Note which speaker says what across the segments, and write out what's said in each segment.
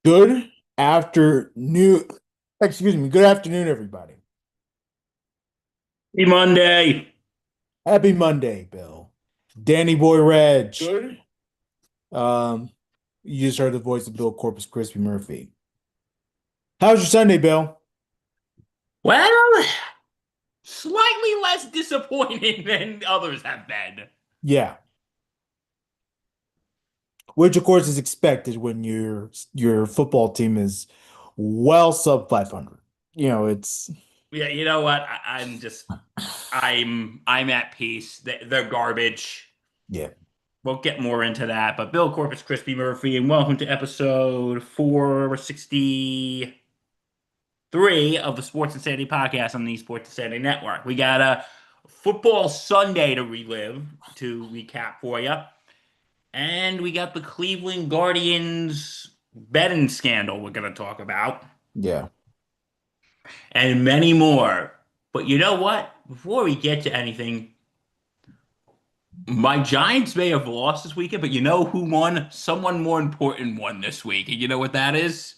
Speaker 1: Good afternoon. Excuse me. Good afternoon, everybody.
Speaker 2: Happy Monday.
Speaker 1: Happy Monday, Bill. Danny Boy Reg. Good. Um, you just heard the voice of Bill Corpus Crispy Murphy. How's your Sunday, Bill?
Speaker 2: Well, slightly less disappointing than others have been.
Speaker 1: Yeah, which of course is expected when your football team is well sub 500. It's
Speaker 2: Yeah, you know what? I'm at peace. They're garbage.
Speaker 1: yeah,
Speaker 2: We'll get more into that. But Bill Corpus, Crispy Murphy, and welcome to episode 463 of the Sports Insanity podcast on the Sports Insanity Network. We got a football Sunday to recap for you. And we got the Cleveland Guardians betting scandal we're going to talk about,
Speaker 1: yeah.
Speaker 2: and many more. But you know what? Before we get to anything, my Giants may have lost this weekend, but you know who won? Someone more important won this week. And you know what that is?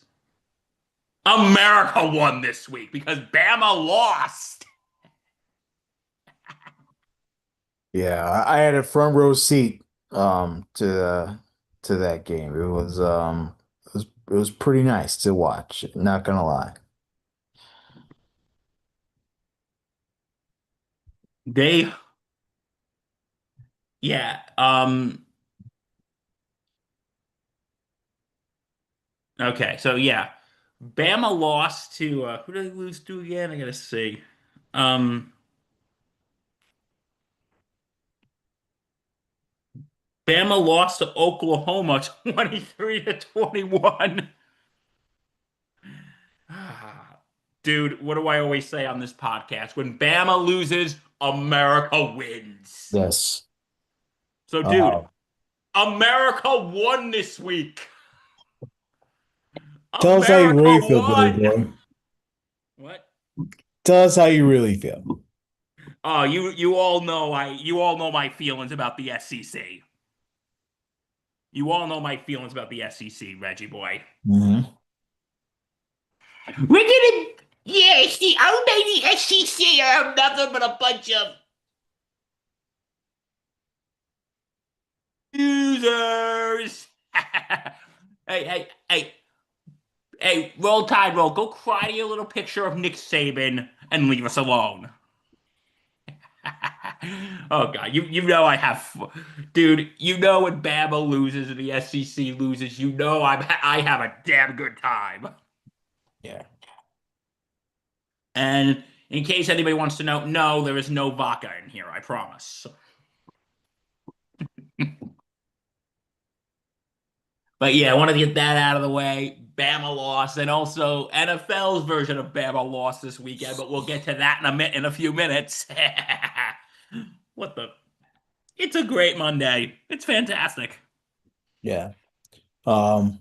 Speaker 2: America won this week because Bama lost.
Speaker 1: Yeah, I had a front row seat to that game. It was pretty nice to watch, not gonna lie.
Speaker 2: They, yeah, okay, so yeah, Bama lost to who did they lose to again? I gotta see. Um, Bama lost to Oklahoma 23 to 21. Dude, what do I always say on this podcast? When Bama loses, America wins.
Speaker 1: Yes.
Speaker 2: So, dude,
Speaker 1: Uh,
Speaker 2: America won this week.
Speaker 1: Tell us how you
Speaker 2: America
Speaker 1: really feel, Billy
Speaker 2: won.
Speaker 1: Boy.
Speaker 2: What?
Speaker 1: Tell us how you really feel.
Speaker 2: Oh, you all know my feelings about the SEC. You all know my feelings about the SEC, Reggie boy.
Speaker 1: Hmm.
Speaker 2: We're gonna, yeah, see, I made the SEC are nothing but a bunch of users. Hey, roll tide, roll. Go cry to your little picture of Nick Saban and leave us alone. Oh God, you know dude. You know when Bama loses and the SEC loses, you know I have a damn good time.
Speaker 1: Yeah.
Speaker 2: And in case anybody wants to know, no, there is no vodka in here. I promise. But yeah, I want to get that out of the way. Bama lost, and also NFL's version of Bama lost this weekend, but we'll get to that in a few minutes. What the? It's a great Monday. It's fantastic.
Speaker 1: Yeah. Um,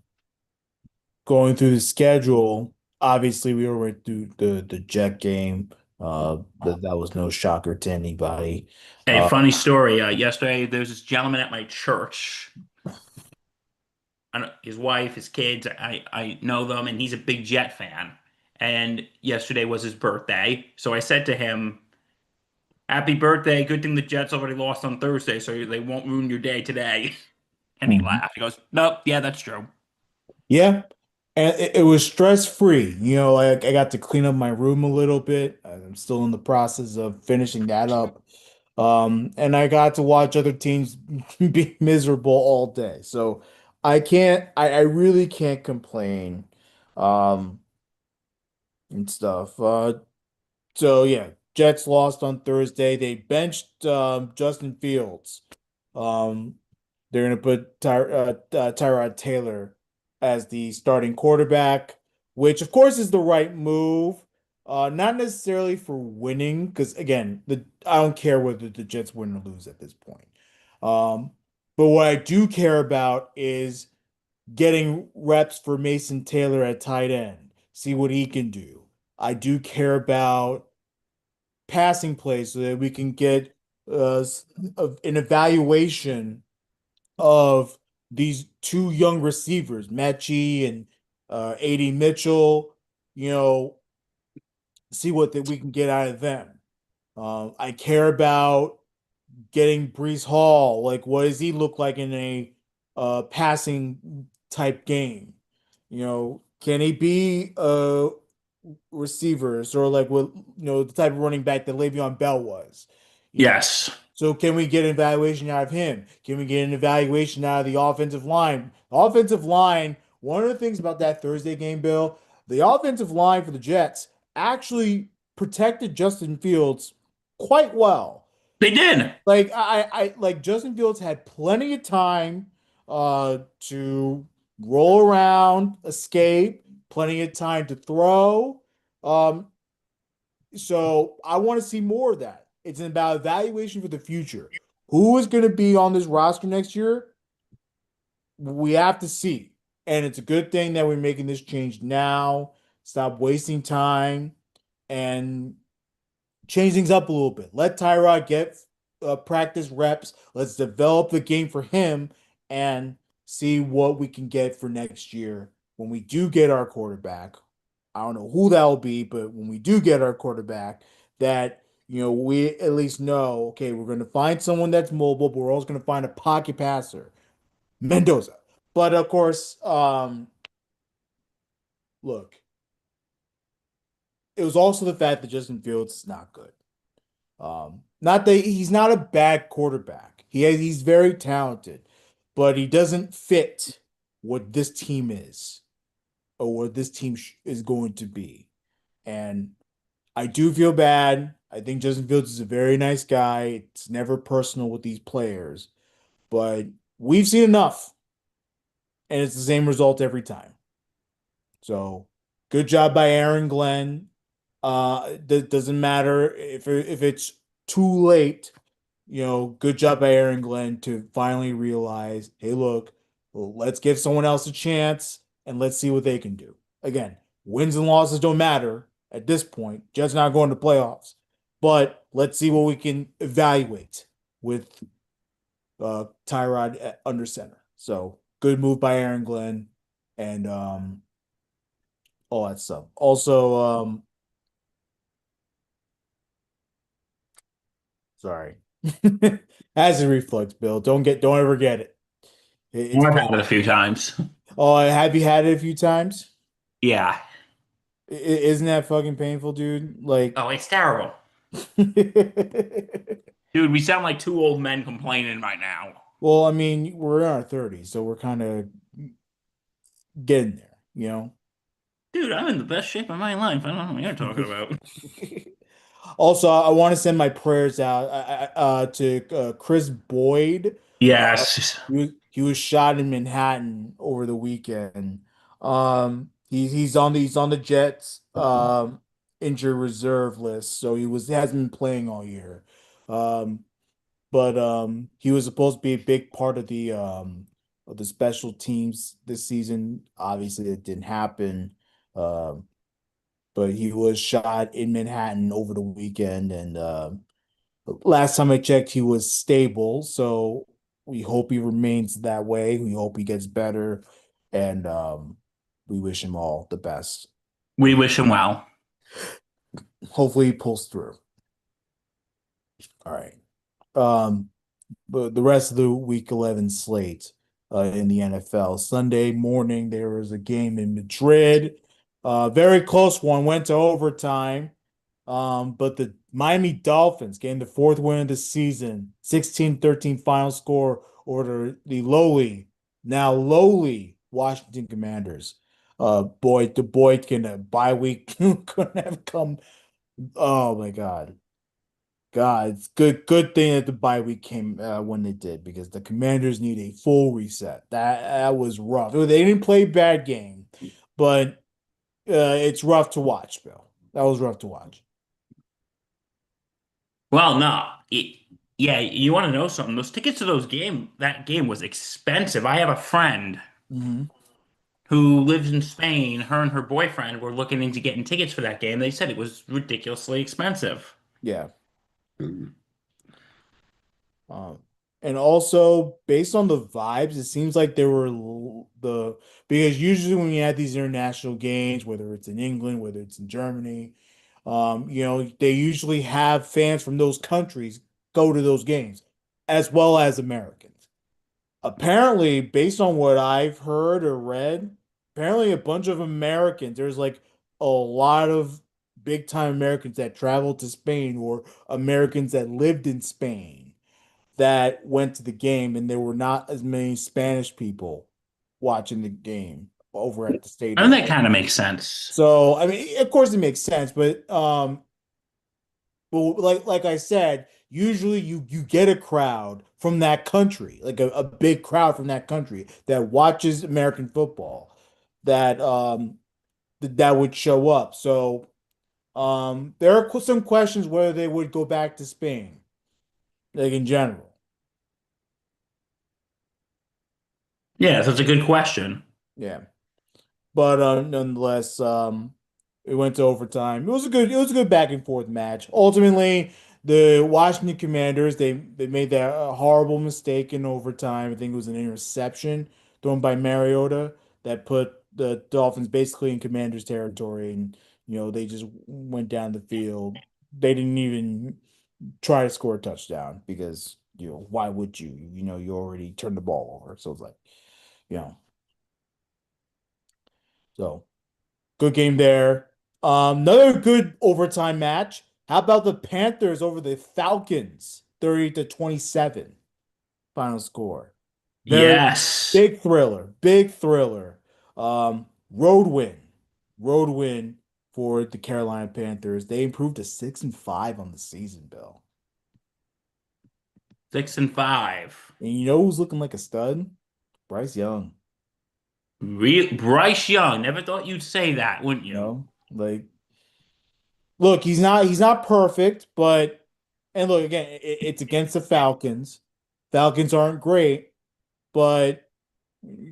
Speaker 1: Going through the schedule, obviously we already through the Jet game. That was no shocker to anybody.
Speaker 2: Hey,
Speaker 1: Uh,
Speaker 2: funny story. Yesterday, there was this gentleman at my church. His wife, his kids. I know them, and he's a big Jet fan. And yesterday was his birthday, so I said to him, "Happy birthday! Good thing the Jets already lost on Thursday, so they won't ruin your day today." And he
Speaker 1: mhm.
Speaker 2: laughed. He goes, "Nope, yeah, that's true."
Speaker 1: Yeah. And it was stress free. Like I got to clean up my room a little bit. I'm still in the process of finishing that up. And I got to watch other teams be miserable all day. So I really can't complain. Um, and stuff. So yeah, Jets lost on Thursday. They benched Justin Fields. Um, they're gonna put Tyrod Taylor as the starting quarterback, which of course is the right move. Not necessarily for winning, because again, the I don't care whether the Jets win or lose at this point. Um, but what I do care about is getting reps for Mason Taylor at tight end, see what he can do. I do care about passing plays so that we can get an evaluation of these two young receivers, Mechie and AD Mitchell, you know, see what that we can get out of them. I care about getting Brees Hall. Like, what does he look like in a passing type game? Can he be a receiver, sort of like what the type of running back that Le'Veon Bell was? You know,
Speaker 2: Yes.
Speaker 1: so can we get an evaluation out of him? Can we get an evaluation out of the offensive line? The offensive line, one of the things about that Thursday game, Bill, the offensive line for the Jets actually protected Justin Fields quite well.
Speaker 2: They did.
Speaker 1: Like Justin Fields had plenty of time to roll around, escape, plenty of time to throw. Um, so I want to see more of that. It's about evaluation for the future. Who is going to be on this roster next year? We have to see. And it's a good thing that we're making this change now. Stop wasting time and change things up a little bit. Let Tyrod get practice reps. Let's develop the game for him and see what we can get for next year when we do get our quarterback. I don't know who that will be, but when we do get our quarterback, that we at least know, okay, we're going to find someone that's mobile, but we're also going to find a pocket passer, Mendoza. But of course, look, it was also the fact that Justin Fields is not good. Not that he's not a bad quarterback. He's very talented, but he doesn't fit what this team is or what this team is going to be. And I do feel bad. I think Justin Fields is a very nice guy. It's never personal with these players, but we've seen enough, and it's the same result every time. So, good job by Aaron Glenn. Doesn't matter if it's too late. Good job by Aaron Glenn to finally realize, hey, look, well, let's give someone else a chance and let's see what they can do. Again, wins and losses don't matter at this point. Jets not going to playoffs, but let's see what we can evaluate with Tyrod under center. So good move by Aaron Glenn and all that stuff. Also, sorry. As a reflex, Bill. Don't ever get it. It's
Speaker 2: I've had it a
Speaker 1: painful.
Speaker 2: few times.
Speaker 1: Oh, have you had it a few times?
Speaker 2: Yeah.
Speaker 1: Isn't that fucking painful, dude? Like,
Speaker 2: Oh, it's terrible. Dude, we sound like two old men complaining right now.
Speaker 1: well, I mean, we're in our 30s, so we're kind of getting there.
Speaker 2: Dude, I'm in the best shape of my life. I don't know what you're talking about.
Speaker 1: Also, I want to send my prayers out to Chris Boyd.
Speaker 2: Yes.
Speaker 1: He was shot in Manhattan over the weekend. He's on the Jets injured reserve list, so hasn't been playing all year. Um, but he was supposed to be a big part of the special teams this season. Obviously, it didn't happen. Um, but he was shot in Manhattan over the weekend, and last time I checked, he was stable. So we hope he remains that way. We hope he gets better, and we wish him all the best.
Speaker 2: We wish him well.
Speaker 1: Hopefully, he pulls through. All right. Um, but the rest of the Week 11 slate in the NFL. Sunday morning, there was a game in Madrid. Very close one, went to overtime. But the Miami Dolphins gained the fourth win of the season, 16-13 final score over the now lowly Washington Commanders. The Boyd can a bye week couldn't have come. Oh my God. God, it's good thing that the bye week came when they did because the Commanders need a full reset. That was rough. They didn't play a bad game, but it's rough to watch, Bill. That was rough to watch.
Speaker 2: Well, no. Yeah, you want to know something? Those tickets to that game was expensive. I have a friend
Speaker 1: Hmm.
Speaker 2: who lives in Spain. Her and her boyfriend were looking into getting tickets for that game. They said it was ridiculously expensive.
Speaker 1: Yeah. Um, and also based on the vibes, it seems like the because usually when you have these international games, whether it's in England, whether it's in Germany, they usually have fans from those countries go to those games, as well as Americans. Apparently, based on what I've heard or read, apparently a bunch of Americans, there's like a lot of big time Americans that traveled to Spain or Americans that lived in Spain that went to the game, and there were not as many Spanish people watching the game over at the
Speaker 2: And
Speaker 1: stadium.
Speaker 2: that kind of makes sense.
Speaker 1: So, I mean, of course it makes sense, but like I said, usually you get a crowd from that country, like a big crowd from that country that watches American football that that would show up. So there are some questions whether they would go back to Spain, like in general.
Speaker 2: Yeah, that's a good question.
Speaker 1: Yeah. But nonetheless, it went to overtime. It was a good back and forth match. Ultimately, the Washington Commanders they made that horrible mistake in overtime. I think it was an interception thrown by Mariota that put the Dolphins basically in Commanders territory, and they just went down the field. They didn't even try to score a touchdown because why would you? You already turned the ball over. So it's like, you know, so. Good game there. Another good overtime match. How about the Panthers over the Falcons? 30-27 final score. Very
Speaker 2: Yes.
Speaker 1: big thriller. Big thriller. Road win. Road win for the Carolina Panthers. They improved to 6-5 on the season, Bill.
Speaker 2: 6-5.
Speaker 1: And you know who's looking like a stud? Bryce Young.
Speaker 2: Bryce Young. Never thought you'd say that, wouldn't you?
Speaker 1: Like look, he's not perfect, but and look again, it's against the Falcons. Falcons aren't great, but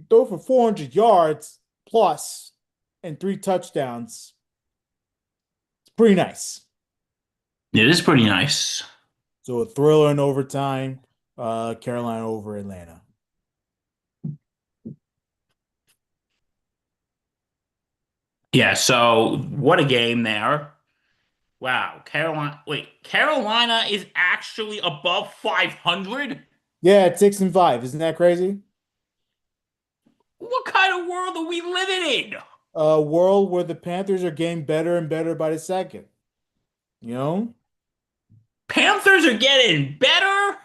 Speaker 1: throw for 400 yards plus and three touchdowns. It's pretty nice.
Speaker 2: It is pretty nice.
Speaker 1: So a thriller in overtime, Carolina over Atlanta.
Speaker 2: Yeah, so what a game there. Wow, Carolina. Wait, Carolina is actually above 500?
Speaker 1: Yeah, it's 6-5. Isn't that crazy?
Speaker 2: What kind of world are we living in?
Speaker 1: A world where the Panthers are getting better and better by the second. You know?
Speaker 2: Panthers are getting better.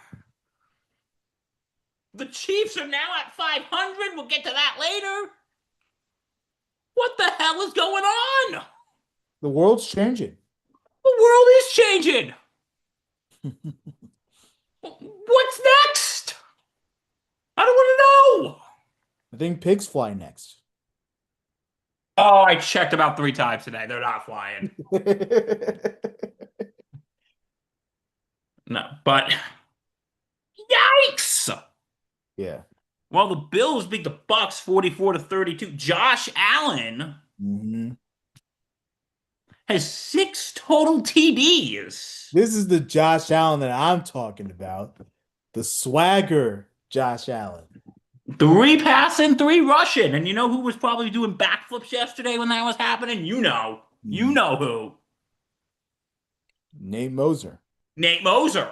Speaker 2: The Chiefs are now at 500. We'll get to that later. What the hell is going on?
Speaker 1: The world's changing.
Speaker 2: The world is changing. What's next? I don't want to know.
Speaker 1: I think pigs fly next.
Speaker 2: Oh, I checked about 3 times today. They're not flying. No, but yikes!
Speaker 1: Yeah.
Speaker 2: Well, the Bills beat the Bucks 44-32. Josh Allen
Speaker 1: hmm
Speaker 2: has 6 total TDs.
Speaker 1: This is the Josh Allen that I'm talking about. The swagger Josh Allen.
Speaker 2: 3 passing, 3 rushing. And you know who was probably doing backflips yesterday when that was happening? You know. You
Speaker 1: Mhm.
Speaker 2: know who.
Speaker 1: Nate Moser.
Speaker 2: Nate Moser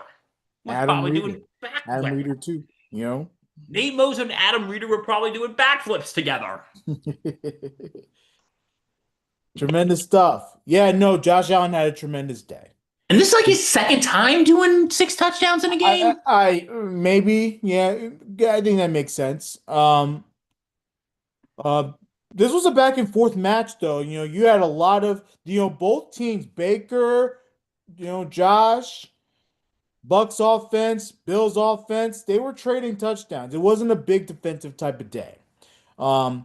Speaker 2: was
Speaker 1: Adam
Speaker 2: probably
Speaker 1: Reeder.
Speaker 2: doing
Speaker 1: Adam
Speaker 2: backflips.
Speaker 1: Reeder too, you know?
Speaker 2: Nate Moser and Adam Reeder were probably doing backflips together.
Speaker 1: Tremendous stuff. Yeah, no, Josh Allen had a tremendous day.
Speaker 2: And this is like his second time doing 6 touchdowns in a
Speaker 1: I,
Speaker 2: game.
Speaker 1: maybe, yeah, I think that makes sense. Uh, this was a back and forth match, though. You had a lot of, both teams, Baker, Josh, Bucks offense, Bills offense, they were trading touchdowns. It wasn't a big defensive type of day.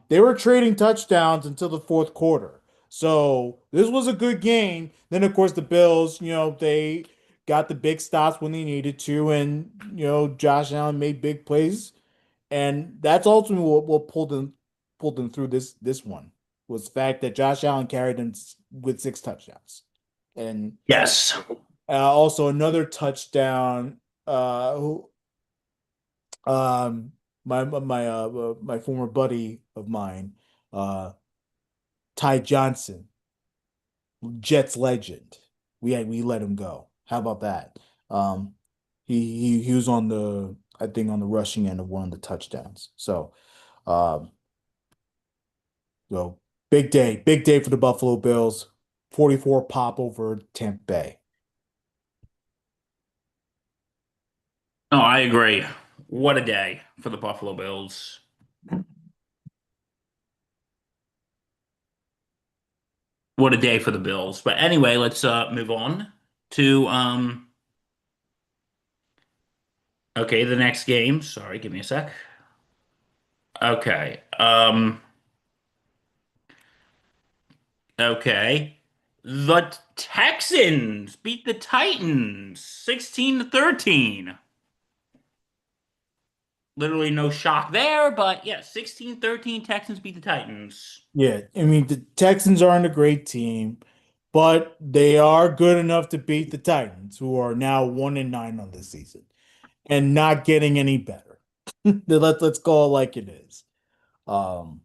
Speaker 1: They were trading touchdowns until the fourth quarter. So this was a good game. Then, of course, the Bills, they got the big stops when they needed to, and Josh Allen made big plays, and that's ultimately what pulled them through this one was the fact that Josh Allen carried them with 6 touchdowns, and
Speaker 2: Yes.
Speaker 1: also another touchdown. Who my former buddy of mine, uh, Ty Johnson, Jets legend. We let him go. How about that? Um, he was on the I think on the rushing end of one of the touchdowns. Um, so big day for the Buffalo Bills. 44 pop over Tampa Bay.
Speaker 2: Oh, I agree. What a day for the Buffalo Bills. What a day for the Bills. But anyway, let's move on to okay, the next game. Sorry, give me a sec. Okay. Okay. The Texans beat the Titans 16 to 13. Literally no shock there, but yeah, 16-13 Texans beat the Titans.
Speaker 1: Yeah, I mean the Texans aren't a great team, but they are good enough to beat the Titans, who are now 1-9 on this season and not getting any better. Let's call it like it is. Um,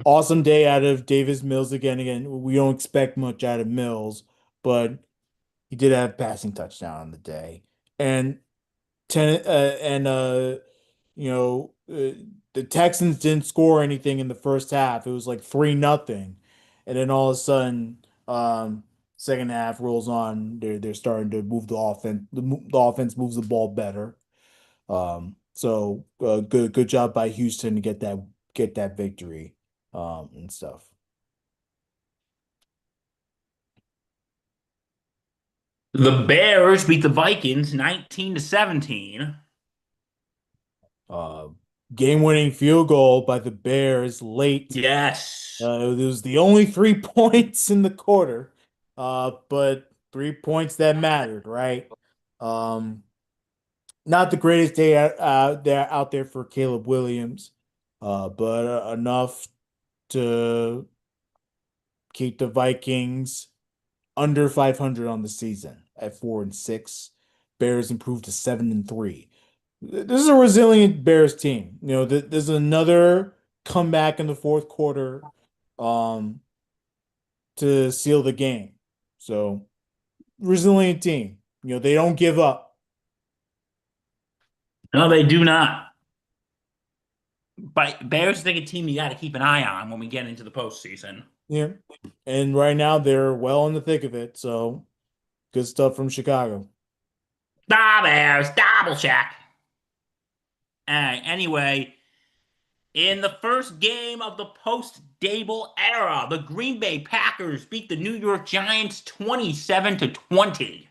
Speaker 1: awesome day out of Davis Mills again. Again, we don't expect much out of Mills, but he did have a passing touchdown on the day. And ten and you know, the Texans didn't score anything in the first half. It was like 3-0. And then all of a sudden, second half rolls on. They're starting to move the offense. The offense moves the ball better. Good job by Houston to get that victory, and stuff.
Speaker 2: The Bears beat the Vikings 19 to 17.
Speaker 1: Uh, Game-winning field goal by the Bears late.
Speaker 2: Yes.
Speaker 1: It was the only 3 points in the quarter, but 3 points that mattered, right? Um, Not the greatest day out there for Caleb Williams, but enough to keep the Vikings under 500 on the season at 4-6. Bears improved to 7-3. This is a resilient Bears team. There's another comeback in the fourth quarter, um, to seal the game. So resilient team. They don't give up.
Speaker 2: No, they do not. But Bears is like a team you got to keep an eye on when we get into the postseason.
Speaker 1: Yeah. And right now they're well in the thick of it. So good stuff from Chicago.
Speaker 2: The Bears, double check. Anyway, in the first game of the post-Dable era, the Green Bay Packers beat the New York Giants 27 to 20.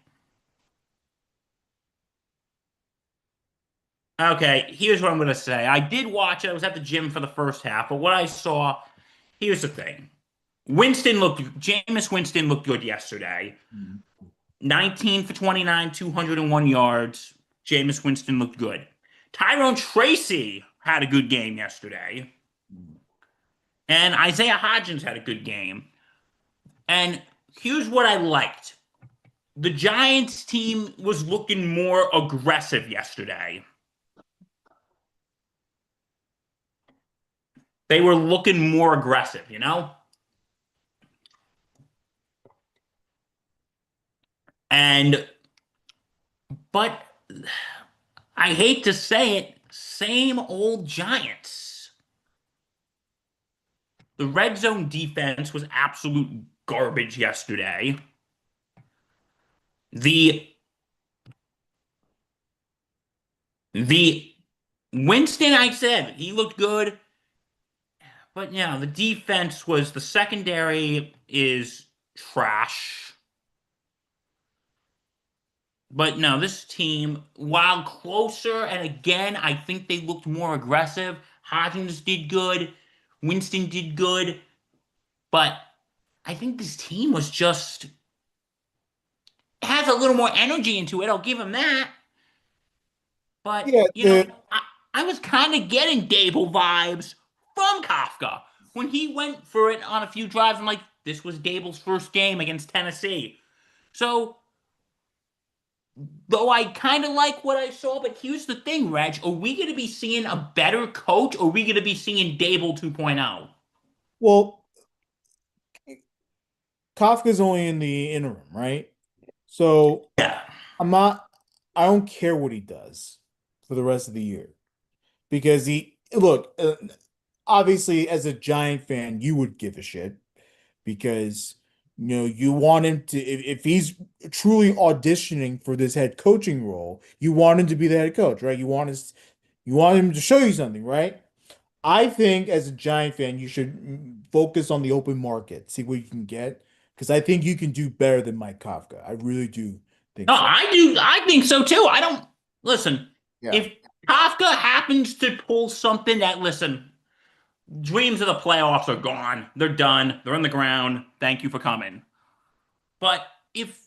Speaker 2: Okay, here's what I'm going to say. I did watch it. I was at the gym for the first half, but what I saw, here's the thing. Jameis Winston looked good yesterday. 19 for 29, 201 yards. Jameis Winston looked good. Tyrone Tracy had a good game yesterday. And Isaiah Hodgins had a good game. And here's what I liked. The Giants team was looking more aggressive yesterday. They were looking more aggressive, you know? And, but I hate to say it, same old Giants. The red zone defense was absolute garbage yesterday. The the Winston, I said, he looked good, but yeah, the defense was the secondary is trash. But no, this team, while closer, and again, I think they looked more aggressive. Hodgins did good, Winston did good, but I think this team was just has a little more energy into it. I'll give him that. But
Speaker 1: Yeah,
Speaker 2: I was kind of getting Dable vibes from Kafka when he went for it on a few drives. I'm like, this was Dable's first game against Tennessee, so though I kind of like what I saw, but here's the thing, Reg. Are we going to be seeing a better coach or are we going to be seeing Dable 2.0?
Speaker 1: Well, Kafka's only in the interim, right? So
Speaker 2: Yeah.
Speaker 1: I'm not, I don't care what he does for the rest of the year because obviously, as a Giant fan, you would give a shit because you want him to if he's truly auditioning for this head coaching role, you want him to be the head coach, right? You want him to show you something, right? I think as a Giant fan, you should focus on the open market, see what you can get, because I think you can do better than Mike Kafka. I really do think
Speaker 2: No,
Speaker 1: so.
Speaker 2: I do. I think so too. I don't listen.
Speaker 1: Yeah.
Speaker 2: If Kafka happens to pull something that, listen, dreams of the playoffs are gone. They're done. They're on the ground. Thank you for coming. But if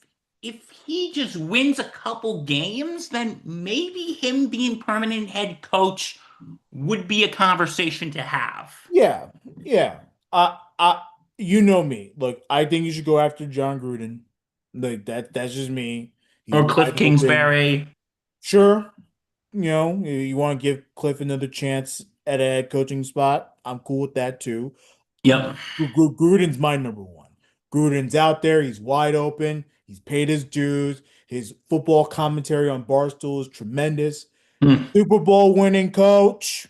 Speaker 2: he just wins a couple games, then maybe him being permanent head coach would be a conversation to have.
Speaker 1: Yeah. Yeah. I you know me. Look, I think you should go after John Gruden. Like that's just me. He's
Speaker 2: Or Cliff
Speaker 1: wide open.
Speaker 2: Kingsbury.
Speaker 1: Sure, you want to give Cliff another chance at a head coaching spot. I'm cool with that too.
Speaker 2: Yep.
Speaker 1: Gruden's my number one. Gruden's out there. He's wide open. He's paid his dues. His football commentary on Barstool is tremendous.
Speaker 2: Hmm.
Speaker 1: Super Bowl winning coach.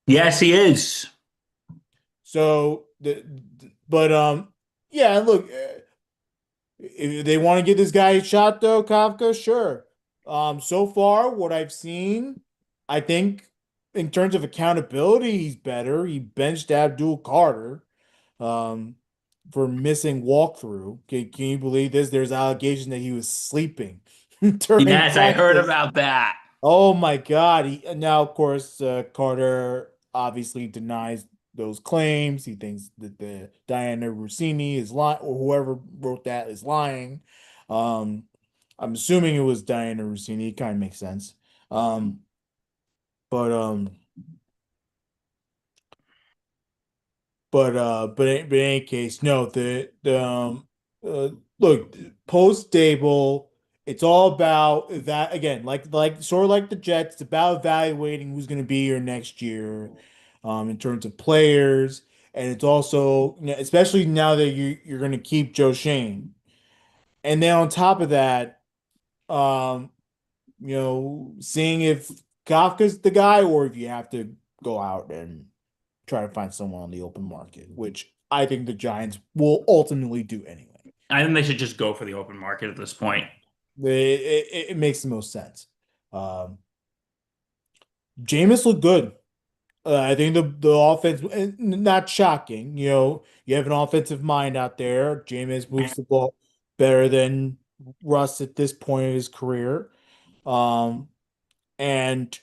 Speaker 2: Yes, he is.
Speaker 1: So but yeah, look, if they want to give this guy a shot though, Kafka, sure. So far, what I've seen, I think in terms of accountability, he's better. He benched Abdul Carter um for missing walkthrough. Can you believe this? There's allegation that he was sleeping during
Speaker 2: Yes, I heard
Speaker 1: practice.
Speaker 2: about that.
Speaker 1: Oh my God. Now, of course, Carter obviously denies those claims. He thinks that the Diana Rossini is lying, or whoever wrote that is lying. Um, I'm assuming it was Diana Rossini. It kind of makes sense. Um, but in any case, no, the uh look, post Dable, it's all about that again, like sort of like the Jets, it's about evaluating who's gonna be here next year, in terms of players, and it's also especially now that you're gonna keep Joe Shane. And then on top of that, um, seeing if Kafka's the guy or if you have to go out and try to find someone on the open market, which I think the Giants will ultimately do anyway.
Speaker 2: I think they should just go for the open market at this point.
Speaker 1: It makes the most sense. Um, Jameis looked good. I think the offense, not shocking. You have an offensive mind out there. Jameis moves the ball better than Russ at this point in his career. Um, and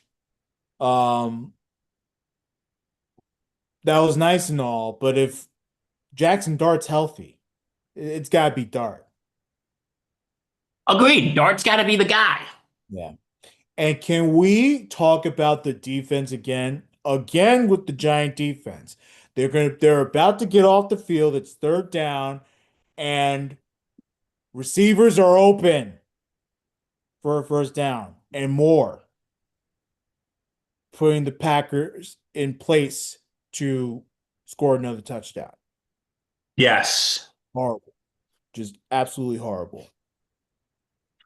Speaker 1: um, that was nice and all, but if Jackson Dart's healthy, it's got to be Dart.
Speaker 2: Agreed. Dart's got to be the guy.
Speaker 1: Yeah. And can we talk about the defense again? Again with the Giant defense. They're about to get off the field. It's third down, and receivers are open for a first down and more, putting the Packers in place to score another touchdown.
Speaker 2: Yes.
Speaker 1: Horrible. Just absolutely horrible.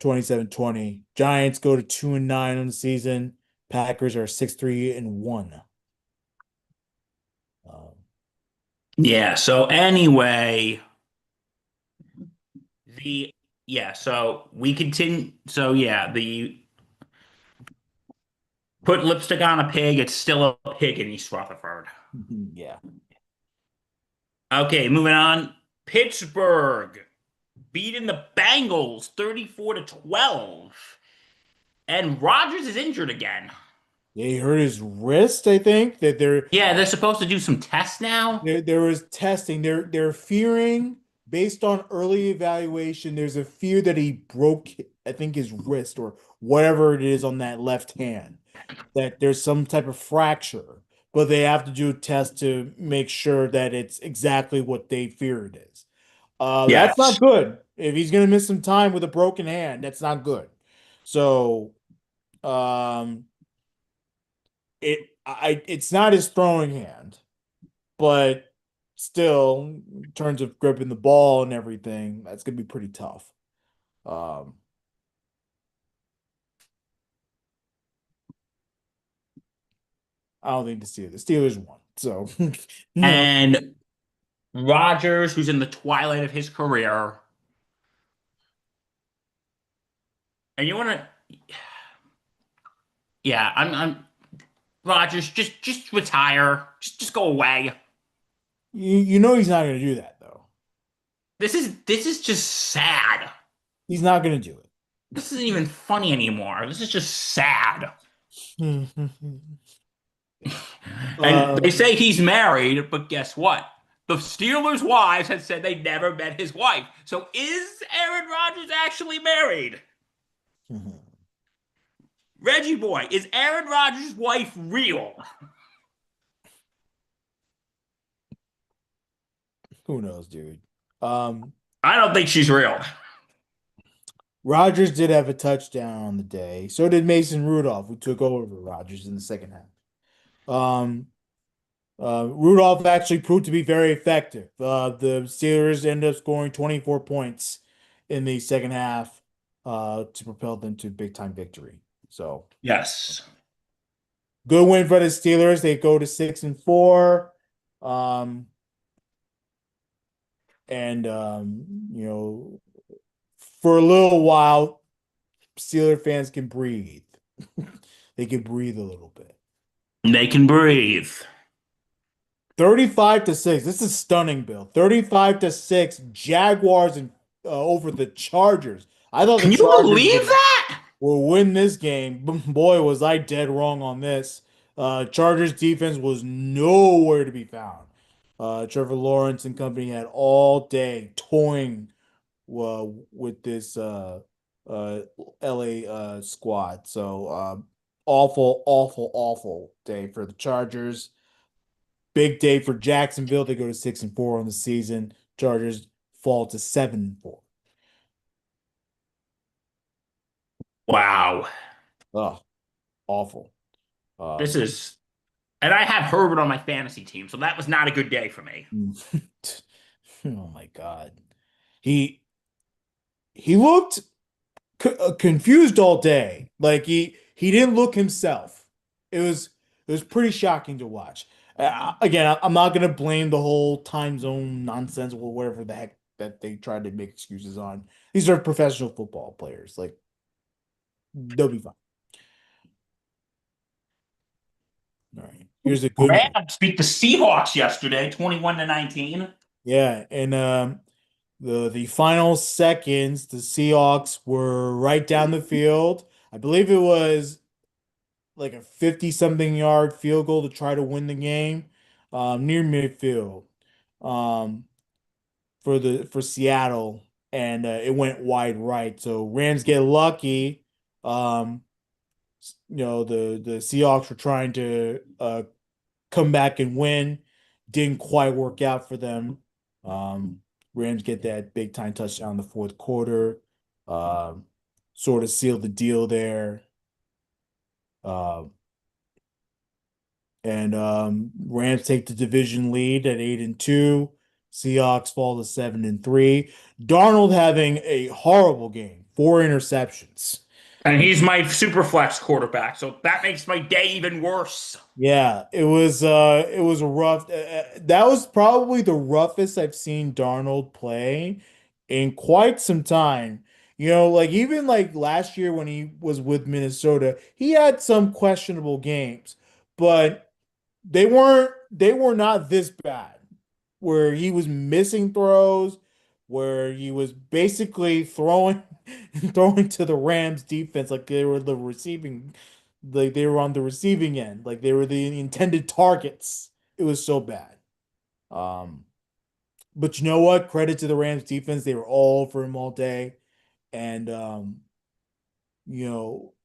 Speaker 1: 27-20. Giants go to 2-9 on the season. Packers are 6-3-1. Um,
Speaker 2: Yeah. So anyway, the yeah. So we continue. So yeah, the put lipstick on a pig. It's still a pig in East Rutherford.
Speaker 1: yeah.
Speaker 2: Okay, moving on. Pittsburgh beating the Bengals 34 to 12. And Rodgers is injured again.
Speaker 1: They hurt his wrist, I think, that
Speaker 2: Yeah, they're supposed to do some tests now.
Speaker 1: there was testing. They're fearing based on early evaluation, there's a fear that he broke, I think, his wrist or whatever it is on that left hand, that there's some type of fracture, but they have to do a test to make sure that it's exactly what they fear it is. That's
Speaker 2: Yes.
Speaker 1: not good. If he's gonna miss some time with a broken hand, that's not good. So, um, it's not his throwing hand, but still, in terms of gripping the ball and everything, that's gonna be pretty tough. Um, I don't think the Steelers won. So, no,
Speaker 2: And Rodgers, who's in the twilight of his career, and you want to, yeah, I'm Rodgers, just retire, just go away.
Speaker 1: you know he's not gonna do that though.
Speaker 2: This is just sad.
Speaker 1: He's not gonna do
Speaker 2: This isn't even funny anymore. This is just sad.
Speaker 1: it.
Speaker 2: And they
Speaker 1: Um,
Speaker 2: say he's married, but guess what? The Steelers' wives had said they never met his wife. So is Aaron Rodgers actually married? Reggie boy, is Aaron Rodgers' wife real?
Speaker 1: who knows, dude? Um,
Speaker 2: I don't think she's real.
Speaker 1: Rodgers did have a touchdown on the day. So did Mason Rudolph, who took over for Rodgers in the second half. Um, Rudolph actually proved to be very effective. The Steelers ended up scoring 24 points in the second half to propel them to big time victory. So
Speaker 2: Yes.
Speaker 1: good win for the Steelers. They go to 6-4. Um, and you know, for a little while, Steeler fans can breathe. They can breathe a little bit.
Speaker 2: They can breathe.
Speaker 1: 35-6. This is stunning, Bill. 35-6. Jaguars and over the Chargers. I thought the
Speaker 2: Can you
Speaker 1: Chargers
Speaker 2: believe that?
Speaker 1: will win this game. Boy, was I dead wrong on this. Chargers defense was nowhere to be found. Trevor Lawrence and company had all day toying with this uh, LA squad. So awful, awful, awful day for the Chargers. Big day for Jacksonville. They go to 6-4 on the season. Chargers fall to 7-4.
Speaker 2: Wow.
Speaker 1: Oh, awful.
Speaker 2: This
Speaker 1: Um,
Speaker 2: is, and I have Herbert on my fantasy team, so that was not a good day for me.
Speaker 1: oh my God. He he looked confused all day. Like he didn't look himself. It was pretty shocking to watch. Again, I'm not gonna blame the whole time zone nonsense or whatever the heck that they tried to make excuses on. These are professional football players. Like they'll be fine. All right. Here's a good one.
Speaker 2: Rams beat the Seahawks yesterday, 21-19.
Speaker 1: Yeah, and the final seconds, the Seahawks were right down the field. I believe it was like a 50 something yard field goal to try to win the game, near midfield, um, for Seattle, and it went wide right. So Rams get lucky. Um, the Seahawks were trying to come back and win. Didn't quite work out for them. Um, Rams get that big time touchdown in the fourth quarter. Um, Sort of sealed the deal there. Um, and Rams take the division lead at 8-2. Seahawks fall to 7-3. Darnold having a horrible game, 4 interceptions.
Speaker 2: And he's my super flex quarterback, so that makes my day even worse.
Speaker 1: Yeah, it was a rough that was probably the roughest I've seen Darnold play in quite some time. Like even like last year when he was with Minnesota, he had some questionable games, but they were not this bad where he was missing throws, where he was basically throwing throwing to the Rams defense like they were the receiving like they were on the receiving end, like they were the intended targets. It was so bad. Um, but you know what? Credit to the Rams defense. They were all for him all day. And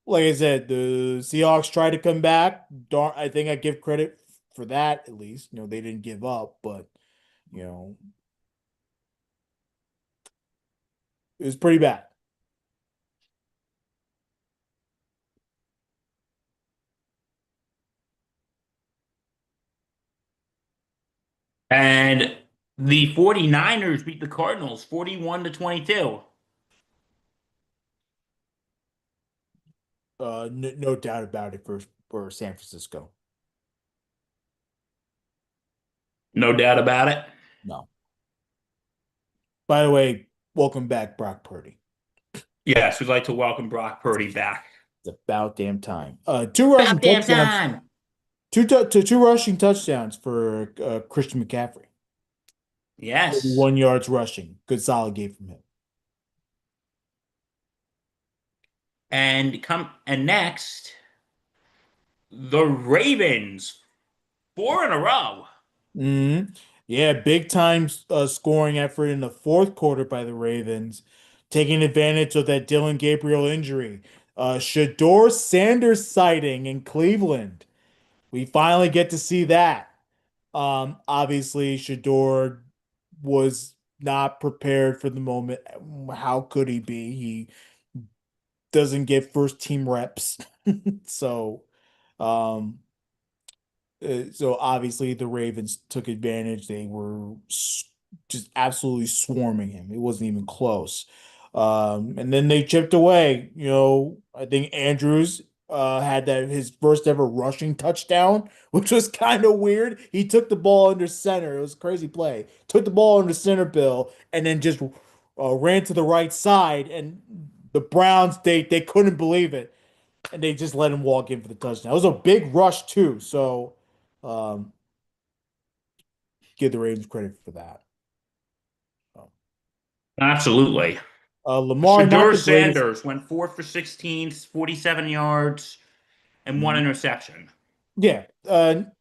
Speaker 1: like I said, the Seahawks tried to come back. I think I give credit for that at least. They didn't give up, but you know, It was pretty bad.
Speaker 2: And the 49ers beat the Cardinals 41 to 22.
Speaker 1: No doubt about it for San Francisco.
Speaker 2: No doubt about it.
Speaker 1: No. By the way, welcome back, Brock Purdy.
Speaker 2: Yes, we'd like to welcome Brock Purdy back.
Speaker 1: It's about damn time. Two rushing
Speaker 2: About damn
Speaker 1: touchdowns,
Speaker 2: time.
Speaker 1: two rushing touchdowns for Christian McCaffrey.
Speaker 2: Yes.
Speaker 1: 1 yards rushing. Good solid game from him.
Speaker 2: And next, the Ravens, four in a row.
Speaker 1: hmm Yeah, big time scoring effort in the fourth quarter by the Ravens, taking advantage of that Dylan Gabriel injury. Shador Sanders sighting in Cleveland. We finally get to see that. Obviously, Shador was not prepared for the moment. How could he be? He doesn't get first team reps. So, um, so obviously the Ravens took advantage. They were just absolutely swarming him. It wasn't even close. And then they chipped away. I think Andrews had that his first ever rushing touchdown, which was kind of weird. He took the ball under center. It was a crazy play. Took the ball under center, Bill, and then just ran to the right side. And the Browns, they couldn't believe it, and they just let him walk in for the touchdown. It was a big rush too, so um, give the Ravens credit for that. So,
Speaker 2: Absolutely.
Speaker 1: Lamar, not
Speaker 2: Shador
Speaker 1: the greatest.
Speaker 2: Sanders went 4 for 16, 47 yards, and one
Speaker 1: Mhm.
Speaker 2: interception.
Speaker 1: Yeah. And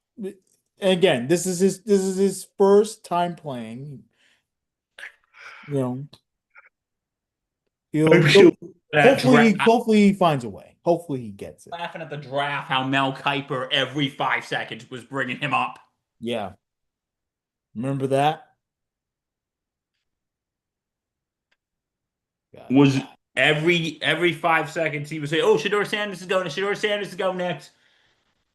Speaker 1: again, this is his first time playing. You know,
Speaker 2: I'm
Speaker 1: he'll
Speaker 2: still that
Speaker 1: hopefully
Speaker 2: draft.
Speaker 1: hopefully he finds a way. Hopefully he gets it.
Speaker 2: Laughing at the draft, how Mel Kiper every 5 seconds was bringing him up.
Speaker 1: Yeah. Remember that? God.
Speaker 2: Was every 5 seconds he would say, "Oh, Shador Sanders is going. Shador Sanders is going next."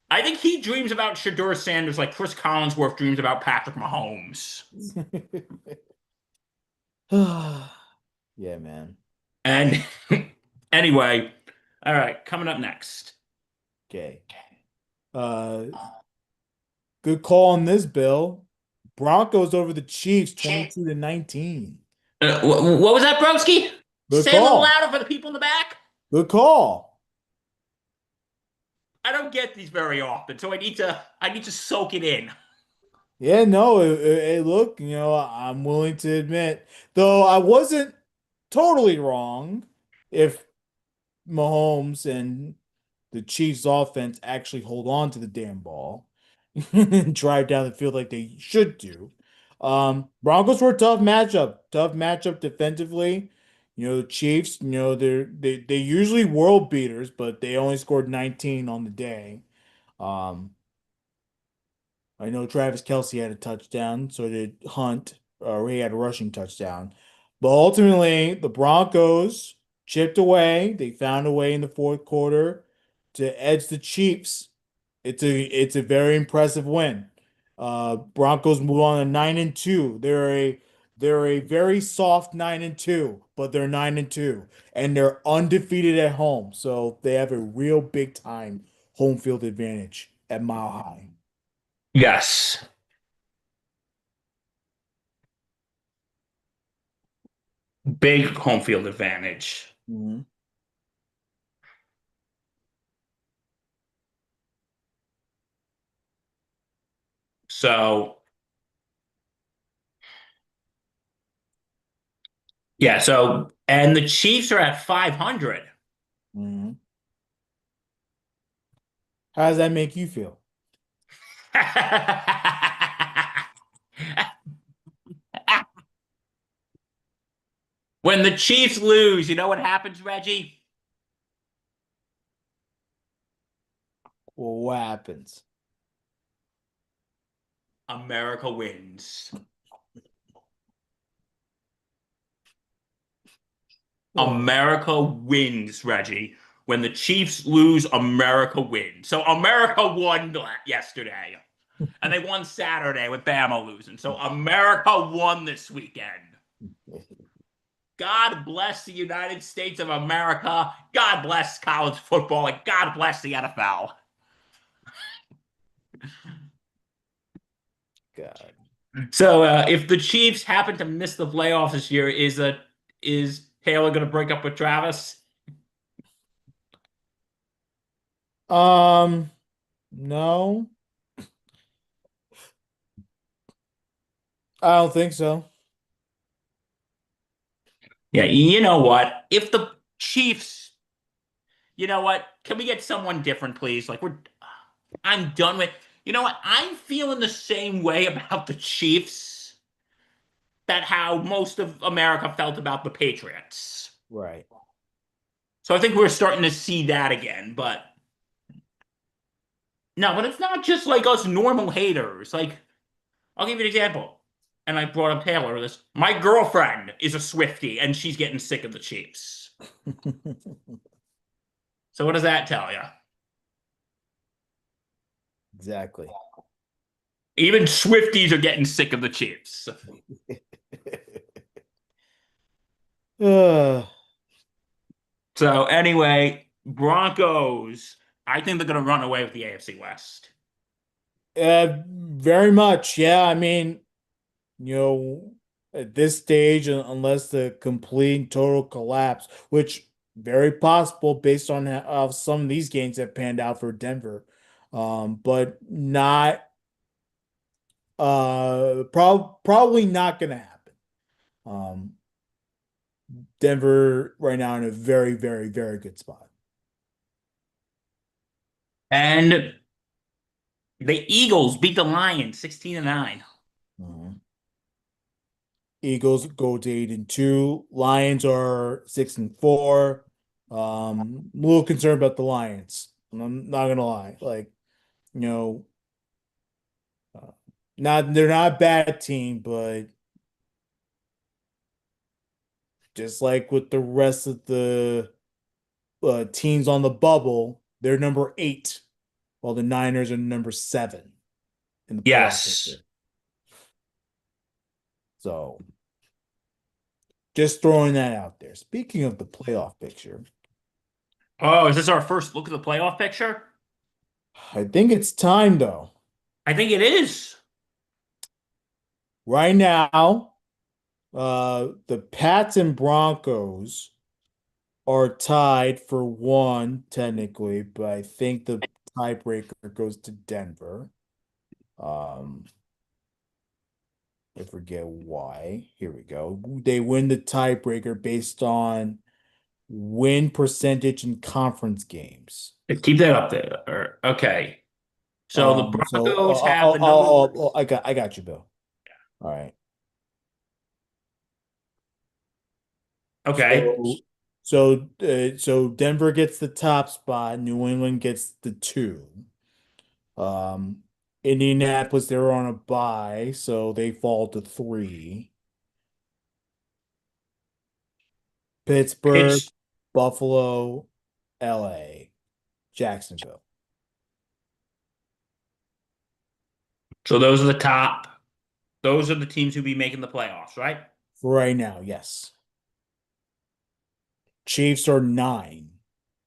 Speaker 2: I think he dreams about Shador Sanders like Chris Collinsworth dreams about Patrick Mahomes.
Speaker 1: Yeah, man.
Speaker 2: And anyway, all right, coming up next.
Speaker 1: Okay. Uh, Good call on this, Bill. Broncos over the Chiefs, 22 to 19.
Speaker 2: What was that, Broski?
Speaker 1: Good
Speaker 2: Say it a little
Speaker 1: call.
Speaker 2: louder for the people in the back.
Speaker 1: Good call.
Speaker 2: I don't get these very often, so I need to soak it in.
Speaker 1: Yeah, no, look, I'm willing to admit, though I wasn't totally wrong if Mahomes and the Chiefs offense actually hold on to the damn ball and drive down the field like they should do. Broncos were a tough matchup. Tough matchup defensively. The Chiefs, they usually world beaters, but they only scored 19 on the day. Um, I know Travis Kelce had a touchdown, so did Hunt, or he had a rushing touchdown. But ultimately, the Broncos chipped away. They found a way in the fourth quarter to edge the Chiefs. It's a very impressive win. Broncos move on to 9-2. They're a very soft 9-2, but they're 9-2, and they're undefeated at home. So they have a real big time home field advantage at Mile High.
Speaker 2: Yes, big home field advantage.
Speaker 1: Mhm.
Speaker 2: So yeah, and the Chiefs are at 500.
Speaker 1: Mhm. How does that make you feel?
Speaker 2: When the Chiefs lose, you know what happens, Reggie?
Speaker 1: Well, what happens?
Speaker 2: America wins.
Speaker 1: Oh,
Speaker 2: America wins, Reggie. When the Chiefs lose, America wins. So America won yesterday, and they won Saturday with Bama losing. So America won this weekend. God bless the United States of America. God bless college football, and God bless the NFL.
Speaker 1: God.
Speaker 2: So if the Chiefs happen to miss the playoffs this year, is Taylor going to break up with Travis?
Speaker 1: No, I don't think so.
Speaker 2: Yeah, you know what? If the Chiefs, you know what? Can we get someone different, please? I'm done with. You know what? I'm feeling the same way about the Chiefs that how most of America felt about the Patriots.
Speaker 1: Right.
Speaker 2: So I think we're starting to see that again. But no, but it's not just like us normal haters. Like, I'll give you an example. And I brought up Taylor this. My girlfriend is a Swiftie and she's getting sick of the Chiefs. So what does that tell you?
Speaker 1: Exactly.
Speaker 2: Even Swifties are getting sick of the Chiefs.
Speaker 1: Uh,
Speaker 2: So anyway, Broncos, I think they're going to run away with the AFC West.
Speaker 1: very much. Yeah. I mean, you know, at this stage, unless the complete and total collapse, which very possible based on how some of these games have panned out for Denver, but not probably not going to happen. Um, Denver right now in a very, very, very good spot.
Speaker 2: And the Eagles beat the Lions 16-9.
Speaker 1: Mhm. Eagles go to 8-2. Lions are 6-4. I'm a little concerned about the Lions. I'm not gonna lie. Like, you know, uh, not they're not a bad team, but just like with the rest of the teams on the bubble, they're number 8, while the Niners are number 7 in the playoff
Speaker 2: Yes.
Speaker 1: picture. So just throwing that out there. Speaking of the playoff picture,
Speaker 2: Oh, is this our first look at the playoff picture?
Speaker 1: I think it's time though.
Speaker 2: I think it is.
Speaker 1: Right now, the Pats and Broncos are tied for one, technically, but I think the tiebreaker goes to Denver. Um, I forget why. Here we go. They win the tiebreaker based on win percentage in conference games.
Speaker 2: Keep that up there. Okay. So the
Speaker 1: So
Speaker 2: Broncos have the number one.
Speaker 1: I got you, Bill. All right.
Speaker 2: Okay.
Speaker 1: So Denver gets the top spot, New England gets the 2. Um, Indianapolis, they're on a bye, so they fall to 3. Pittsburgh,
Speaker 2: Pitch.
Speaker 1: Buffalo, LA, Jacksonville.
Speaker 2: So those are the top. Those are the teams who be making the playoffs, right?
Speaker 1: For right now, yes. Chiefs are 9,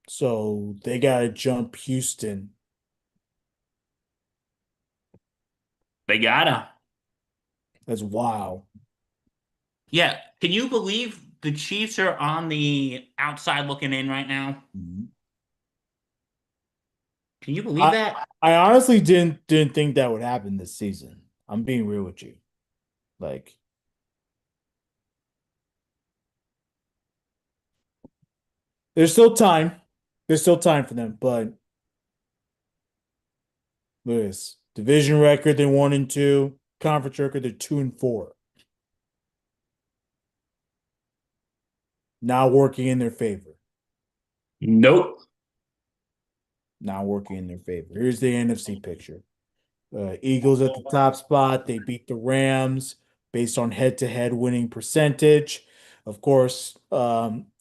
Speaker 1: so they gotta jump Houston.
Speaker 2: They gotta.
Speaker 1: That's wow.
Speaker 2: Yeah. Can you believe the Chiefs are on the outside looking in right now?
Speaker 1: Mhm.
Speaker 2: Can you believe
Speaker 1: I
Speaker 2: that?
Speaker 1: I honestly didn't think that would happen this season. I'm being real with you. Like, there's still time. There's still time for them, but look at this. Division record, they're 1-2. Conference record, they're 2-4. Not working in their favor.
Speaker 2: Nope.
Speaker 1: Not working in their favor. Here's the NFC picture. Eagles at the top spot. They beat the Rams based on head-to-head winning percentage. Of course,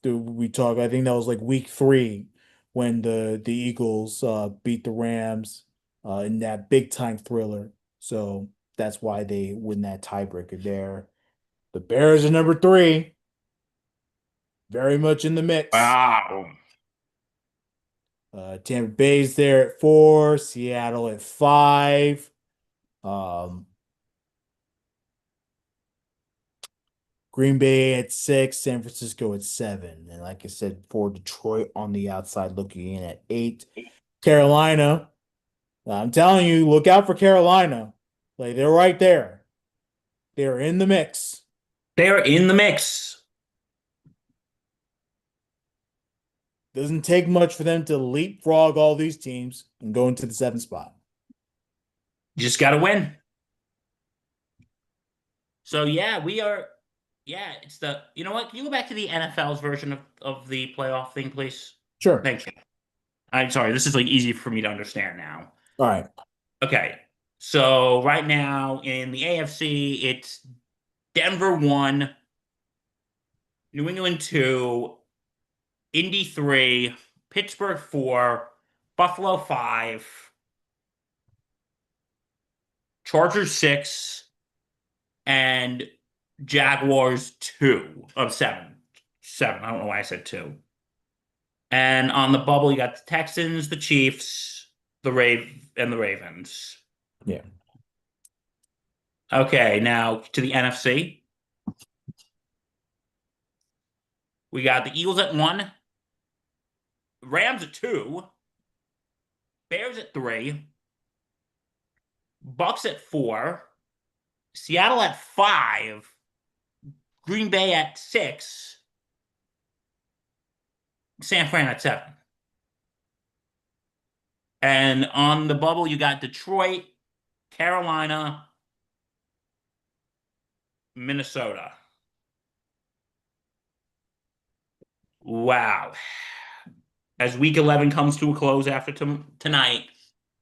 Speaker 1: we talk. I think that was like week 3 when the Eagles beat the Rams in that big time thriller. So that's why they win that tiebreaker there. The Bears are number 3, very much in the mix.
Speaker 2: Wow.
Speaker 1: Tampa Bay's there at 4, Seattle at 5. Um, Green Bay at 6, San Francisco at 7. And like I said, for Detroit on the outside looking in at 8. Carolina, I'm telling you, look out for Carolina. Like they're right there. They're in the mix.
Speaker 2: They're in the mix.
Speaker 1: Doesn't take much for them to leapfrog all these teams and go into the 7th spot.
Speaker 2: You just got to win. So yeah, we are. Yeah, it's the. You know what? Can you go back to the NFL's version of the playoff thing, please?
Speaker 1: Sure.
Speaker 2: Thank you. I'm sorry. This is like easy for me to understand now.
Speaker 1: All right.
Speaker 2: Okay. So right now in the AFC, it's Denver 1, New England 2, Indy 3, Pittsburgh 4, Buffalo 5, Chargers 6, and Jaguars 2 of 7. 7. I don't know why I said 2. And on the bubble, you got the Texans, the Chiefs, the Ravens.
Speaker 1: Yeah.
Speaker 2: Okay, now to the NFC. We got the Eagles at 1, Rams at 2, Bears at 3, Bucks at 4, Seattle at 5, Green Bay at 6, San Fran at 7. And on the bubble, you got Detroit, Carolina, Minnesota. Wow. As week 11 comes to a close after tonight,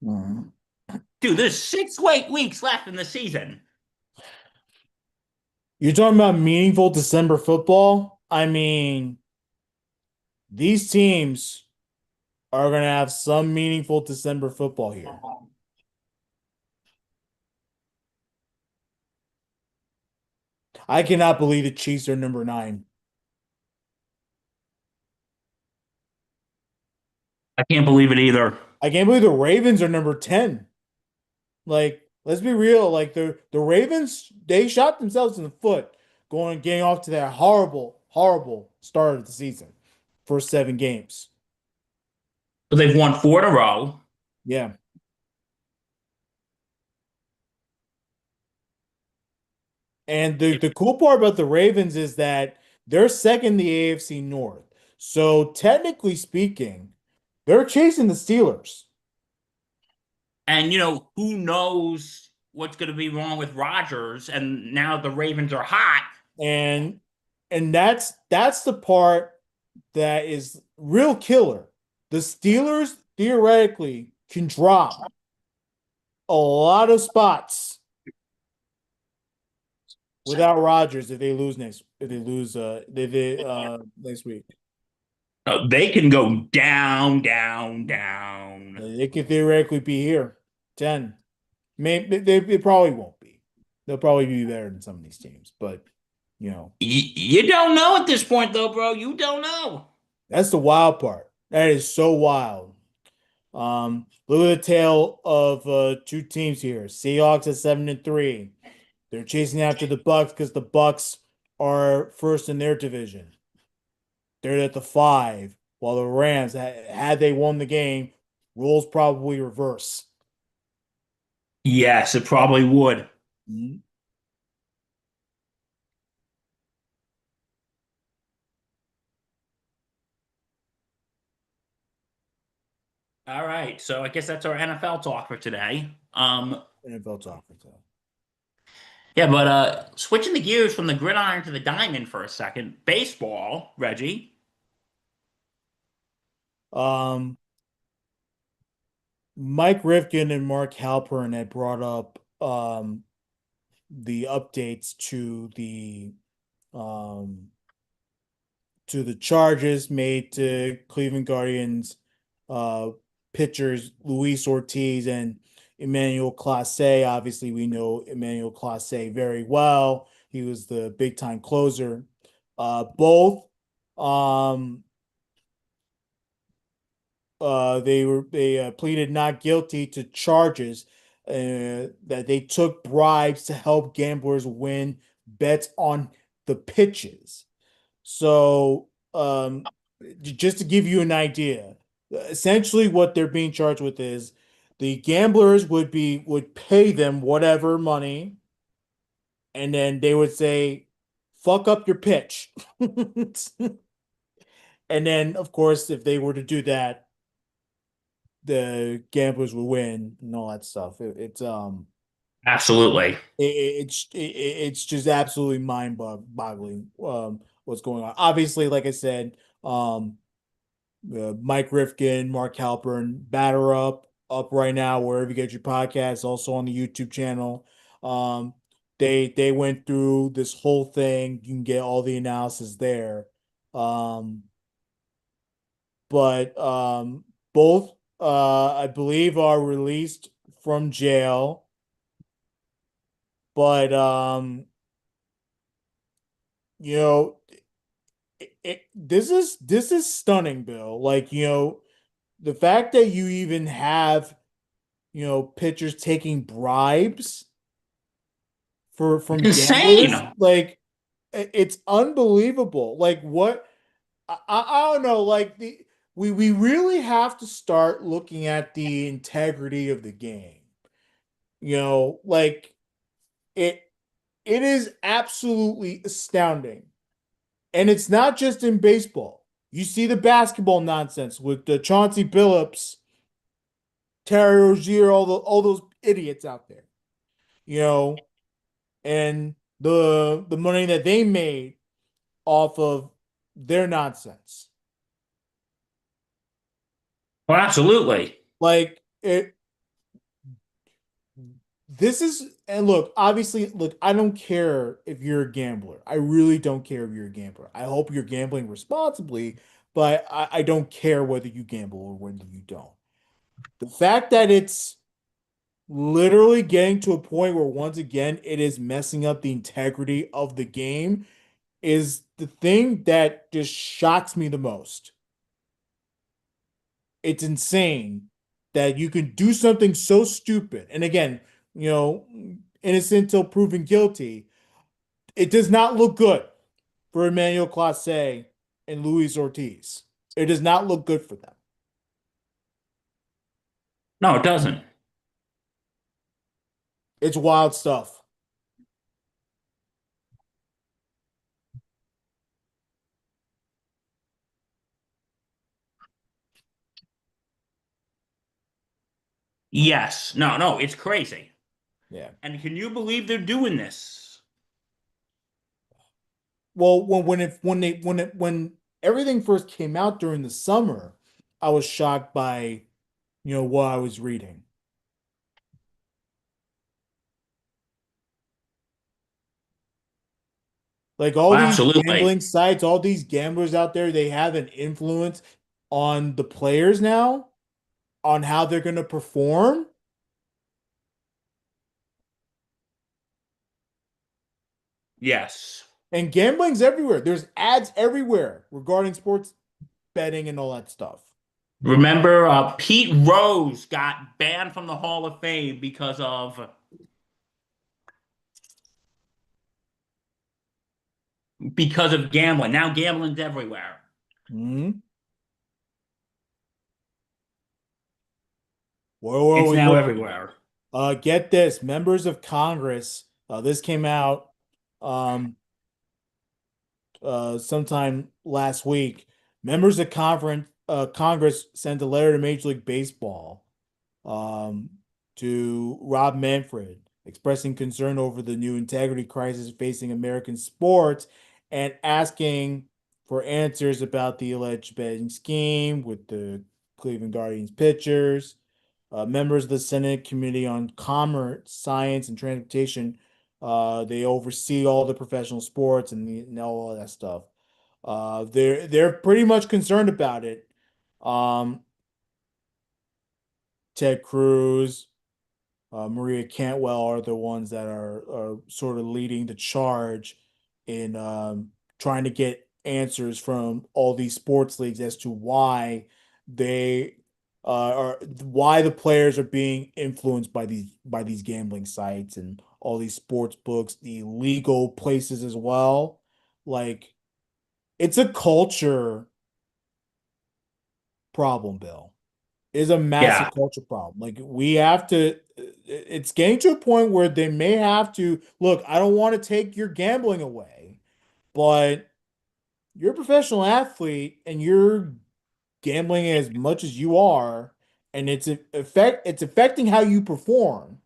Speaker 1: Mhm.
Speaker 2: dude, there's 6 weeks left in the season.
Speaker 1: You're talking about meaningful December football? I mean, these teams are going to have some meaningful December football here. I cannot believe the Chiefs are number 9.
Speaker 2: I can't believe it either.
Speaker 1: I can't believe the Ravens are number 10. Like, let's be real. Like the Ravens, they shot themselves in the foot going getting off to that horrible, horrible start of the season. First 7 games.
Speaker 2: But they've won 4 in a row.
Speaker 1: Yeah. And the cool part about the Ravens is that they're second in the AFC North. So technically speaking, they're chasing the Steelers.
Speaker 2: And, who knows what's going to be wrong with Rodgers. And now the Ravens are hot.
Speaker 1: And that's the part that is real killer. The Steelers theoretically can drop a lot of spots without Rodgers if they lose next week.
Speaker 2: They can go down, down, down.
Speaker 1: They could theoretically be here. 10. Maybe they probably won't be. They'll probably be better than some of these teams, but you know,
Speaker 2: You don't know at this point, though, bro. You don't know.
Speaker 1: that's the wild part. That is so wild. Look at the tail of 2 teams here. Seahawks at 7-3. They're chasing after the Bucks because the Bucks are first in their division. They're at the 5, while the Rams, had they won the game, rules probably reverse.
Speaker 2: Yes, it probably would.
Speaker 1: Mhm.
Speaker 2: All right. So I guess that's our NFL talk for today.
Speaker 1: NFL talk for that.
Speaker 2: Yeah, but switching the gears from the gridiron to the diamond for a second. Baseball, Reggie.
Speaker 1: Um, Mike Rifkin and Mark Halpern had brought up the updates to the um to the charges made to Cleveland Guardians uh, pitchers Luis Ortiz and Emmanuel Clase. Obviously, we know Emmanuel Clase very well. He was the big time closer. Both um, they pleaded not guilty to charges that they took bribes to help gamblers win bets on the pitches. So, just to give you an idea, essentially what they're being charged with is the gamblers would pay them whatever money, and then they would say, "Fuck up your pitch." And then, of course, if they were to do that, the gamblers would win and all that stuff.
Speaker 2: Absolutely.
Speaker 1: It's just absolutely mind-boggling what's going on. Obviously, like I said, Mike Rifkin, Mark Halpern, batter up right now wherever you get your podcasts, also on the YouTube channel. Um, they went through this whole thing. You can get all the analysis there. Um, but both I believe are released from jail. But you know, this is stunning, Bill. Like, the fact that you even have, pitchers taking bribes for from gamblers,
Speaker 2: Insane.
Speaker 1: like it's unbelievable. Like what I don't know, like we really have to start looking at the integrity of the game. Like it it is absolutely astounding. And it's not just in baseball. You see the basketball nonsense with the Chauncey Billups, Terry Rozier, all those idiots out there, you know, and the money that they made off of their nonsense.
Speaker 2: Well, absolutely.
Speaker 1: Like it this is and look, obviously, look, I don't care if you're a gambler. I really don't care if you're a gambler. I hope you're gambling responsibly, but I don't care whether you gamble or whether you don't. The fact that it's literally getting to a point where once again it is messing up the integrity of the game is the thing that just shocks me the most. It's insane that you can do something so stupid. And again, innocent until proven guilty. It does not look good for Emmanuel Clase and Luis Ortiz. It does not look good for them.
Speaker 2: No, it doesn't.
Speaker 1: It's wild stuff.
Speaker 2: Yes. No, no, it's crazy.
Speaker 1: Yeah.
Speaker 2: And can you believe they're doing this?
Speaker 1: Well, when everything first came out during the summer, I was shocked by, what I was reading. Like all
Speaker 2: Well,
Speaker 1: these
Speaker 2: absolutely.
Speaker 1: gambling sites, all these gamblers out there, they have an influence on the players now, on how they're going to perform.
Speaker 2: Yes.
Speaker 1: And gambling's everywhere. There's ads everywhere regarding sports betting and all that stuff.
Speaker 2: Remember, Pete Rose got banned from the Hall of Fame because of gambling. Now gambling's everywhere.
Speaker 1: Hmm. Where are
Speaker 2: It's
Speaker 1: we
Speaker 2: now
Speaker 1: going?
Speaker 2: everywhere.
Speaker 1: Get this, members of Congress. This came out um, sometime last week. Members of Congress sent a letter to Major League Baseball, um, to Rob Manfred, expressing concern over the new integrity crisis facing American sports and asking for answers about the alleged betting scheme with the Cleveland Guardians pitchers. Members of the Senate Committee on Commerce, Science, and Transportation, they oversee all the professional sports and all of that stuff. They're pretty much concerned about it. Um, Ted Cruz, Maria Cantwell are the ones that are sort of leading the charge in trying to get answers from all these sports leagues as to they why the players are being influenced by these gambling sites and all these sports books, the legal places as well. Like it's a culture problem, Bill. Is a
Speaker 2: Yeah.
Speaker 1: massive culture problem. Like we have to, it's getting to a point where they may have to look, I don't want to take your gambling away, but you're a professional athlete and you're gambling as much as you are, and it's affecting how you perform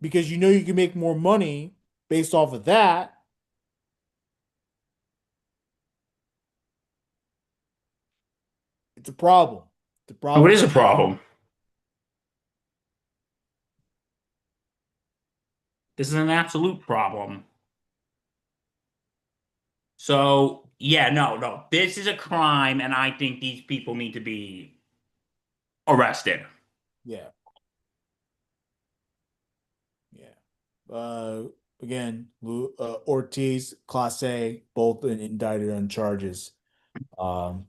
Speaker 1: because you know you can make more money based off of that. It's a problem. It's a
Speaker 2: What
Speaker 1: problem
Speaker 2: is
Speaker 1: for
Speaker 2: a problem? This is an absolute problem. So, yeah, no, no. This is a crime, and I think these people need to be arrested.
Speaker 1: yeah, yeah. Uh, Again, Ortiz, Clase, both indicted on charges. Um,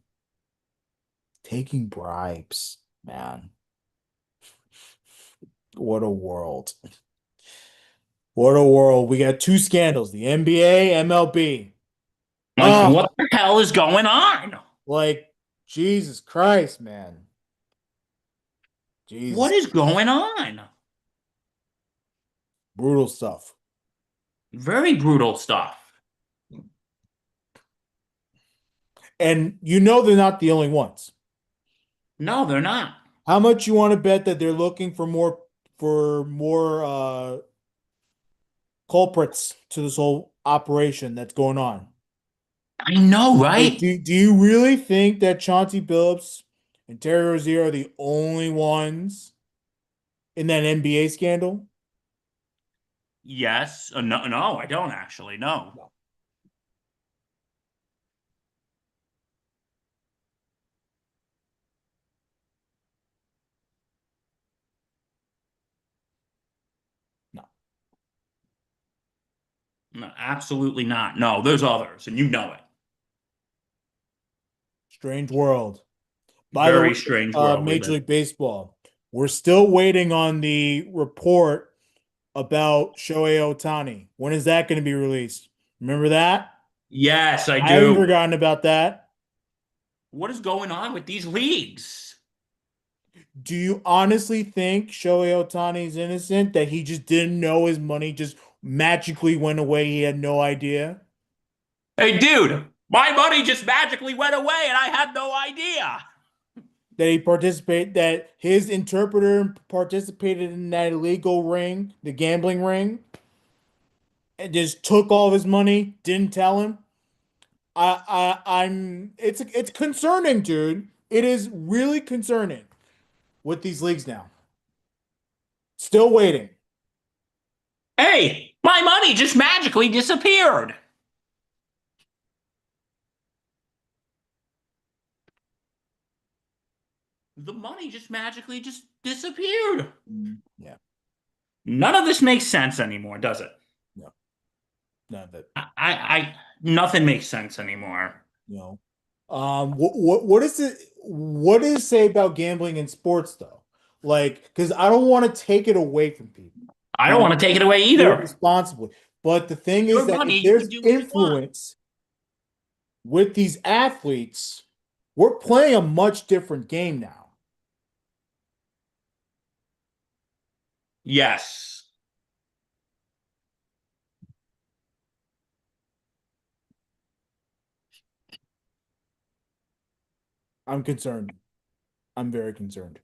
Speaker 1: Taking bribes, man. What a world. What a world. We got two scandals, the NBA, MLB.
Speaker 2: Like,
Speaker 1: Oh,
Speaker 2: what the hell is going on?
Speaker 1: like Jesus Christ, man.
Speaker 2: What
Speaker 1: Jesus.
Speaker 2: is going on?
Speaker 1: Brutal stuff.
Speaker 2: Very brutal stuff.
Speaker 1: And you know they're not the only ones.
Speaker 2: No, they're not.
Speaker 1: How much you want to bet that they're looking for more culprits to this whole operation that's going on?
Speaker 2: I know,
Speaker 1: Like,
Speaker 2: right?
Speaker 1: do you really think that Chauncey Billups and Terry Rozier are the only ones in that NBA scandal?
Speaker 2: Yes. No, no, I don't actually. No.
Speaker 1: No. No.
Speaker 2: No, absolutely not. No, there's others, and you know it.
Speaker 1: Strange world. By the
Speaker 2: Very
Speaker 1: way,
Speaker 2: strange world we
Speaker 1: Major
Speaker 2: live.
Speaker 1: League Baseball, we're still waiting on the report about Shohei Ohtani. When is that going to be released? Remember that?
Speaker 2: Yes, I
Speaker 1: I haven't
Speaker 2: do.
Speaker 1: forgotten about that.
Speaker 2: What is going on with these leagues?
Speaker 1: Do you honestly think Shohei Ohtani is innocent, that he just didn't know his money just magically went away? He had no idea
Speaker 2: Hey, dude, my money just magically went away, and I had no idea.
Speaker 1: that his interpreter participated in that illegal ring, the gambling ring, and just took all of his money, didn't tell him. It's concerning, dude. It is really concerning with these leagues now. Still waiting.
Speaker 2: Hey, my money just magically disappeared. The money just magically just disappeared.
Speaker 1: Yeah,
Speaker 2: None of this makes sense anymore, does it?
Speaker 1: no, none of it.
Speaker 2: Nothing makes sense anymore.
Speaker 1: You know, what is it? What does it say about gambling in sports though? Like, because I don't want to take it away from people.
Speaker 2: I
Speaker 1: You
Speaker 2: don't
Speaker 1: know,
Speaker 2: want to take it away
Speaker 1: do it
Speaker 2: either.
Speaker 1: responsibly. But the thing is
Speaker 2: Your
Speaker 1: that
Speaker 2: money,
Speaker 1: if
Speaker 2: you can
Speaker 1: there's
Speaker 2: do what you want.
Speaker 1: influence with these athletes, we're playing a much different game now.
Speaker 2: Yes.
Speaker 1: I'm concerned. I'm very concerned.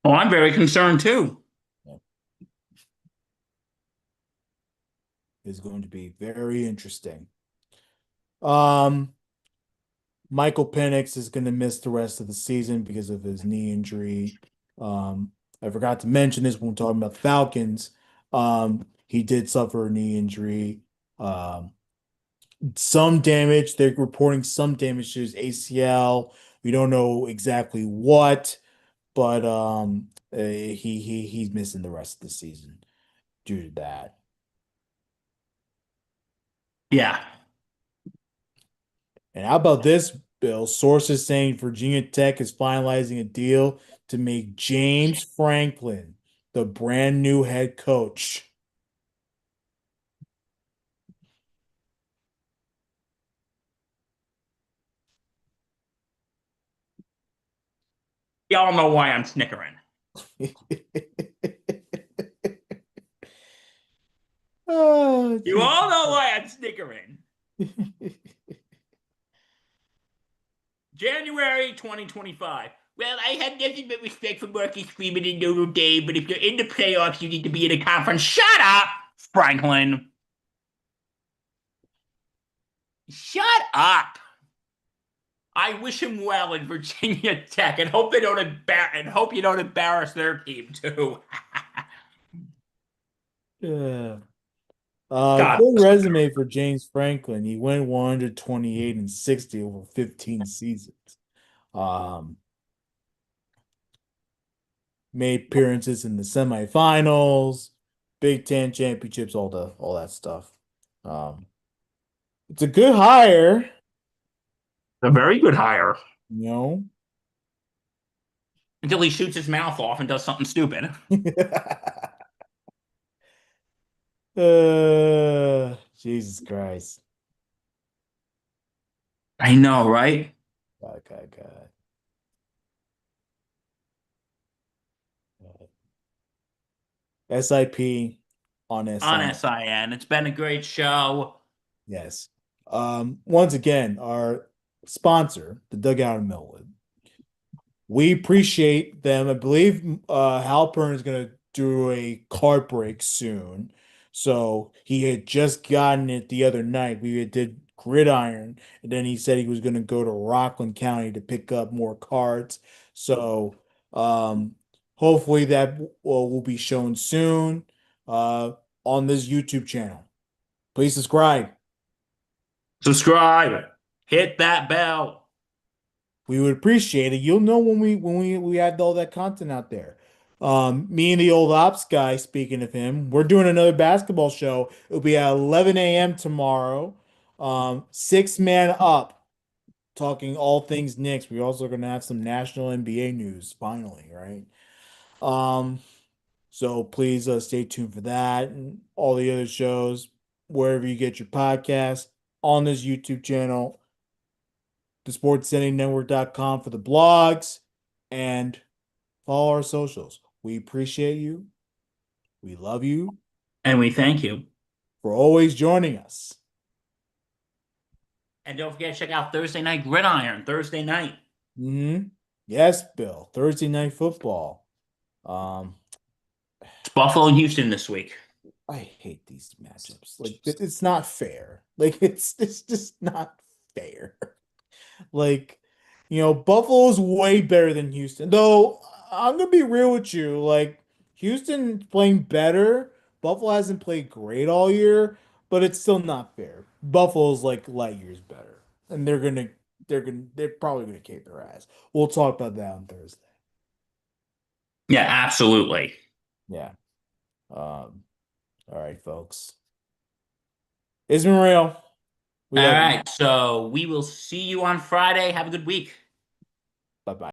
Speaker 2: Well, I'm very concerned too.
Speaker 1: Yeah. It's going to be very interesting. Um, Michael Penix is going to miss the rest of the season because of his knee injury. Um, I forgot to mention this when we're talking about the Falcons. He did suffer a knee injury. Um, some damage. They're reporting some damage to his ACL. We don't know exactly what, but he's missing the rest of the season due to that.
Speaker 2: Yeah.
Speaker 1: And how about this, Bill? Sources saying Virginia Tech is finalizing a deal to make James Franklin the brand new head coach.
Speaker 2: Y'all know why I'm snickering.
Speaker 1: Oh,
Speaker 2: You
Speaker 1: Jesus.
Speaker 2: all know why I'm snickering. January 2025. Well, I have nothing but respect for Marcus Freeman and Notre Dame, but if you're in the playoffs, you need to be in a conference. Shut up, Franklin. Shut up. I wish him well in Virginia Tech and hope hope you don't embarrass their team too.
Speaker 1: Yeah.
Speaker 2: God.
Speaker 1: Good resume for James Franklin. He went 128 and 60 over 15 seasons. Um, Made appearances in the semifinals, Big Ten championships, all that stuff. Um, it's a good hire,
Speaker 2: A very good hire.
Speaker 1: you know.
Speaker 2: Until he shoots his mouth off and does something stupid.
Speaker 1: Jesus Christ.
Speaker 2: I know, right?
Speaker 1: God, God, God. SIP on
Speaker 2: On
Speaker 1: SIN.
Speaker 2: SIN. It's been a great show.
Speaker 1: Yes. Once again, our sponsor, the Dugout in Millwood. We appreciate them. I believe Halpern is going to do a card break soon. So he had just gotten it the other night. We did Gridiron, and then he said he was going to go to Rockland County to pick up more cards. So hopefully that will be shown soon uh, on this YouTube channel. Please subscribe.
Speaker 2: Subscribe. Hit that bell.
Speaker 1: We would appreciate it. You'll know when we have all that content out there. Me and the old ops guy, speaking of him, we're doing another basketball show. It'll be at 11 a.m. tomorrow. Six man up, talking all things Knicks. We're also gonna have some national NBA news finally, right? Um, so please stay tuned for that and all the other shows, wherever you get your podcast, on this YouTube channel, thesportssettingnetwork.com for the blogs, and follow our socials. We appreciate you. We love you
Speaker 2: And we thank you.
Speaker 1: for always joining us.
Speaker 2: And don't forget to check out Thursday Night Gridiron, Thursday night.
Speaker 1: Yes, Bill. Thursday night football. Um,
Speaker 2: It's Buffalo and Houston this week.
Speaker 1: I hate these matchups. Like it's not fair. Like it's just not fair. Like, Buffalo's way better than Houston. Though I'm gonna be real with you, like Houston's playing better. Buffalo hasn't played great all year, but it's still not fair. Buffalo's like light years better. And they're probably gonna kick their ass. We'll talk about that on Thursday.
Speaker 2: Yeah, absolutely.
Speaker 1: Yeah. All right, folks. It's been real. We
Speaker 2: All
Speaker 1: love you.
Speaker 2: right. So we will see you on Friday. Have a good week.